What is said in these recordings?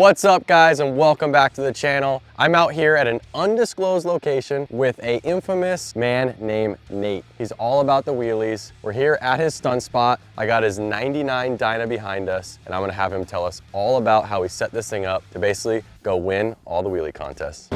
What's up guys, and welcome back to the channel. I'm out here at an undisclosed location with a infamous man named Nate. He's all about the wheelies. We're here at his stunt spot. I got his 99 Dyna behind us, and I'm gonna have him tell us all about how he set this thing up to basically go win all the wheelie contests.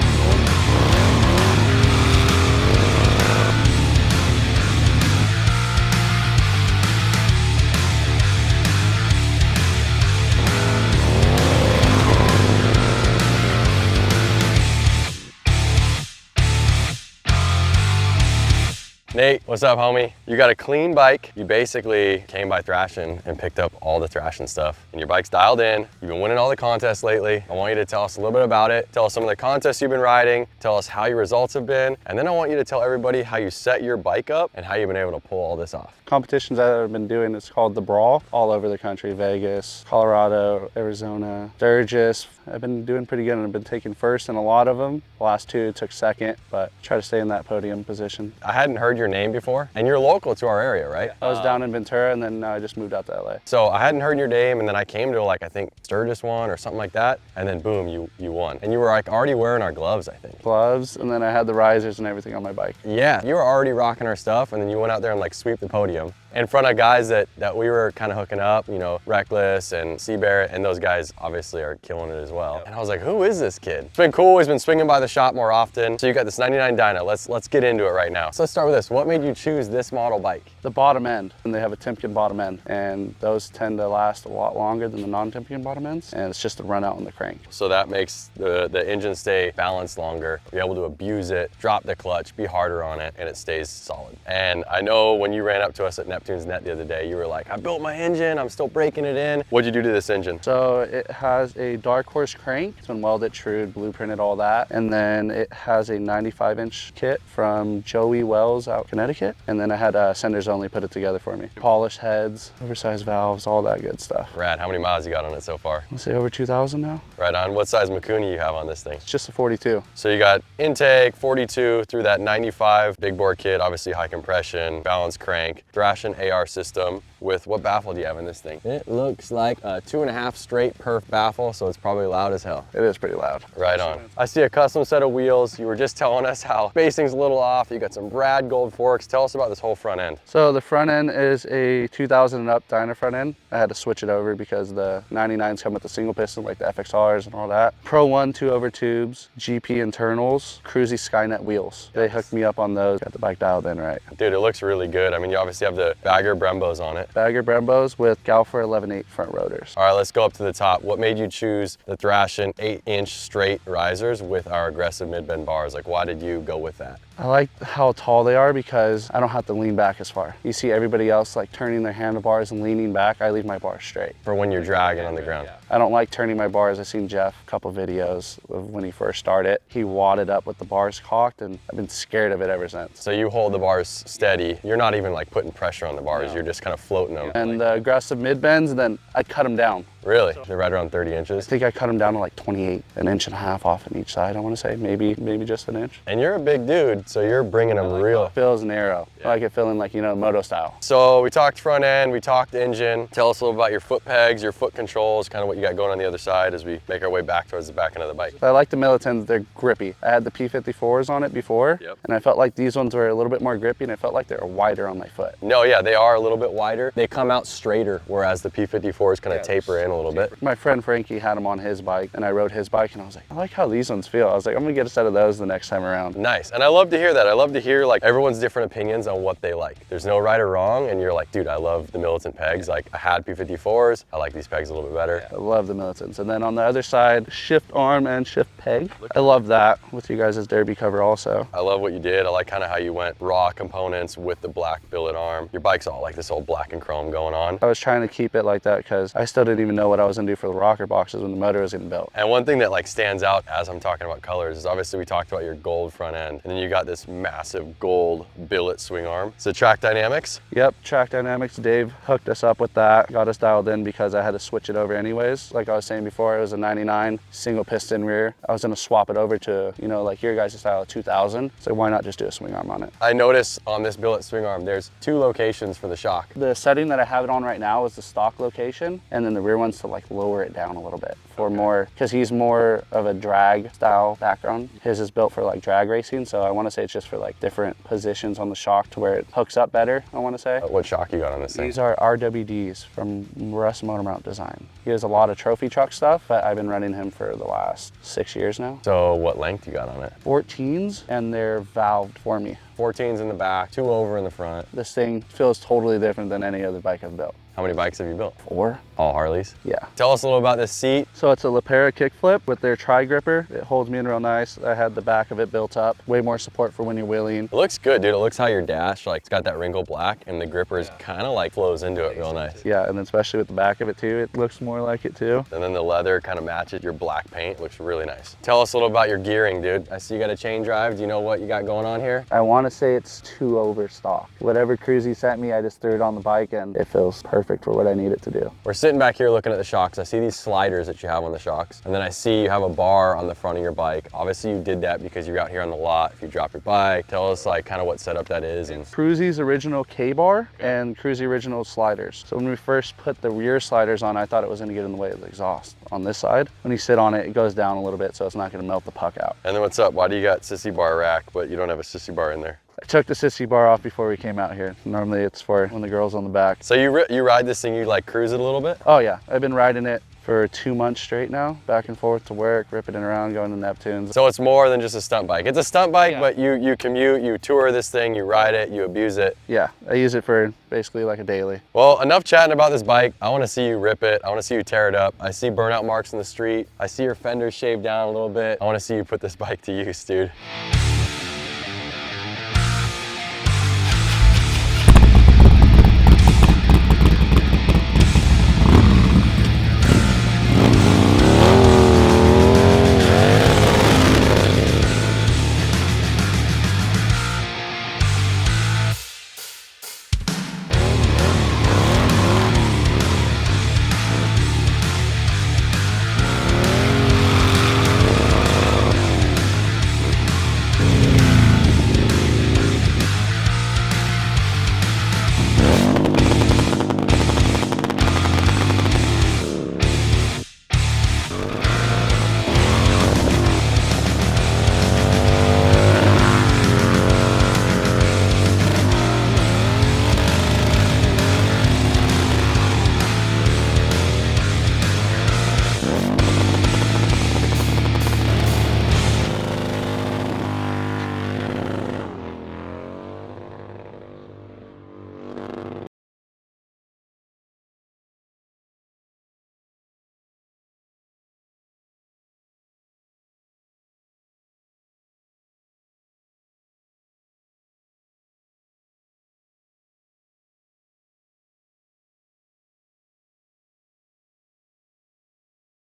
Nate, what's up, homie? You got a clean bike. You basically came by Thrashin and picked up all the Thrashin stuff. And your bike's dialed in. You've been winning all the contests lately. I want you to tell us a little bit about it. Tell us some of the contests you've been riding. Tell us how your results have been. And then I want you to tell everybody how you set your bike up and how you've been able to pull all this off. Competitions that I've been doing, it's called the Brawl, all over the country. Vegas, Colorado, Arizona, Sturgis. I've been doing pretty good and I've been taking first in a lot of them. The last two took second, but try to stay in that podium position. I hadn't heard your name before, and you're local to our area, right? I was down in Ventura, and then I just moved out to LA. So I hadn't heard your name, and then I came to I think Sturgis one or something like that, and then boom, you won. And you were like already wearing our gloves, I think. Gloves, and then I had the risers and everything on my bike. Yeah, you were already rocking our stuff, and then you went out there and like sweep the podium in front of guys that we were kind of hooking up, you know, Reckless and Sea Barrett, and those guys obviously are killing it as well. And I was like, who is this kid? It's been cool, he's been swinging by the shop more often. So you got this 99 Dyna, let's get into it right now. So let's start with this. What made you choose this model bike? The bottom end, and they have a Timken bottom end, and those tend to last a lot longer than the non-Timken bottom ends, and it's just a run out on the crank. So that makes the engine stay balanced longer. You're able to abuse it, drop the clutch, be harder on it, and it stays solid. And I know when you ran up to us at Neptune's Net the other day, you were like, I built my engine, I'm still breaking it in. What'd you do to this engine? So it has a Dark Horse crank. It's been welded, trued, blueprinted, all that. And then it has a 95-inch kit from Joey Wells out Connecticut. And then I had Senders Only put it together for me. Polished heads, oversized valves, all that good stuff. Rad. How many miles you got on it so far? Let's say over 2,000 now. Right on. What size Makuni you have on this thing? It's just a 42. So you got intake, 42 through that 95 big bore kit, obviously high compression, balanced crank, Thrashin AR system. With what baffle do you have in this thing? It looks like a 2.5 straight perf baffle, so it's probably loud as hell. It is pretty loud. Right on. I see a custom set of wheels. You were just telling us how spacing's a little off. You got some Brad gold forks. Tell us about this whole front end. So the front end is a 2000 and up Dyna front end. I had to switch it over because the 99s come with the single piston like the FXRs and all that. Pro 1 2-over tubes, GP internals, Cruzy Skynet wheels. They hooked me up on those. Got the bike dialed in right. Dude, it looks really good. I mean, you obviously have the Bagger Brembos on it. Bagger Brembos with Galfer 11.8 front rotors. All right, let's go up to the top. What made you choose the Thrashin 8-inch straight risers with our aggressive mid-bend bars? Like, why did you go with that? I like how tall they are because I don't have to lean back as far. You see everybody else like turning their handlebars and leaning back. I leave my bars straight. For when you're dragging on the ground. I don't like turning my bars. I've seen Jeff a couple videos of when he first started. He wadded up with the bars cocked, and I've been scared of it ever since. So you hold the bars steady. You're not even like putting pressure on the bars. No. You're just kind of floating them. And the aggressive mid bends, and then I cut them down. Really? They're right around 30 inches? I think I cut them down to like 28, an inch and a half off on each side, I want to say. Maybe just an inch. And you're a big dude, so you're bringing them real. It feels narrow. Yeah. I like it feeling like, you know, moto style. So we talked front end, we talked engine. Tell us a little about your foot pegs, your foot controls, kind of what you got going on the other side as we make our way back towards the back end of the bike. So I like the Militons, they're grippy. I had the P54s on it before, and I felt like these ones were a little bit more grippy, and I felt like they were wider on my foot. No, yeah, they are a little bit wider. They come out straighter, whereas the P54s kind of taper in a little bit. My friend Frankie had them on his bike, and I rode his bike, and I was like, I like how these ones feel. I was like, I'm gonna get a set of those the next time around. Nice, and I love to hear that. I love to hear like everyone's different opinions on what they like. There's no right or wrong, and you're like, dude, I love the Militant pegs. Like, I had P54s. I like these pegs a little bit better. I love the Militants. And then on the other side, shift arm and shift peg. I love that with you guys' derby cover also. I love what you did. I like kind of how you went raw components with the black billet arm. Your bike's all like this old black and chrome going on. I was trying to keep it like that because I still didn't even know what I was gonna do for the rocker boxes when the motor was getting built. And one thing that like stands out as I'm talking about colors is obviously we talked about your gold front end, and then you got this massive gold billet swing arm. So Track Dynamics? Yep, Track Dynamics. Dave hooked us up with that, got us dialed in because I had to switch it over anyways. Like I was saying before, it was a 99 single piston rear. I was gonna swap it over to, you know, like your guys' style of 2000. So why not just do a swing arm on it? I noticed on this billet swing arm, there's 2 locations for the shock. The setting that I have it on right now is the stock location, and then the rear one's to like lower it down a little bit for more, because he's more of a drag style background. His is built for like drag racing, so I want to say it's just for like different positions on the shock to where it hooks up better, I want to say. What shock you got on this thing? These are RWDs from Russ Motor Mount Design. He has a lot of trophy truck stuff, but I've been running him for the last 6 years now. So what length you got on it? 14s, and they're valved for me. 14s in the back, 2 over in the front. This thing feels totally different than any other bike I've built. How many bikes have you built? 4. All Harleys? Yeah. Tell us a little about this seat. So it's a Lepera kickflip with their tri-gripper. It holds me in real nice. I had the back of it built up. Way more support for when you're wheeling. It looks good, dude. It looks how your dash, like, it's got that wrinkle black, and the gripper is kind of like flows into it real nice. Yeah, and then especially with the back of it too, it looks more like it too. And then the leather kind of matches your black paint. It looks really nice. Tell us a little about your gearing, dude. I see you got a chain drive. Do you know what you got going on here? I want to say it's 2 over stock. Whatever cruise he sent me, I just threw it on the bike and it feels perfect for what I need it to do. We're sitting back here looking at the shocks. I see these sliders that you have on the shocks. And then I see you have a bar on the front of your bike. Obviously you did that because you're out here on the lot. If you drop your bike, tell us like kind of what setup that is. And Cruisy's original K-bar and Cruisy original sliders. So when we first put the rear sliders on, I thought it was going to get in the way of the exhaust. On this side, when you sit on it, it goes down a little bit so it's not going to melt the puck out. then what's up? Why do you got sissy bar rack, but you don't have a sissy bar in there? I took the sissy bar off before we came out here. Normally it's for when the girl's on the back. So you ride this thing, you like cruise it a little bit? Oh yeah, I've been riding it for 2 months straight now, back and forth to work, ripping it around, going to Neptunes. So it's more than just a stunt bike. It's a stunt bike, Yeah. but you commute, you tour this thing, you ride it, you abuse it. Yeah, I use it for basically like a daily. Well, enough chatting about this bike. I want to see you rip it. I want to see you tear it up. I see burnout marks in the street. I see your fenders shaved down a little bit. I want to see you put this bike to use, dude.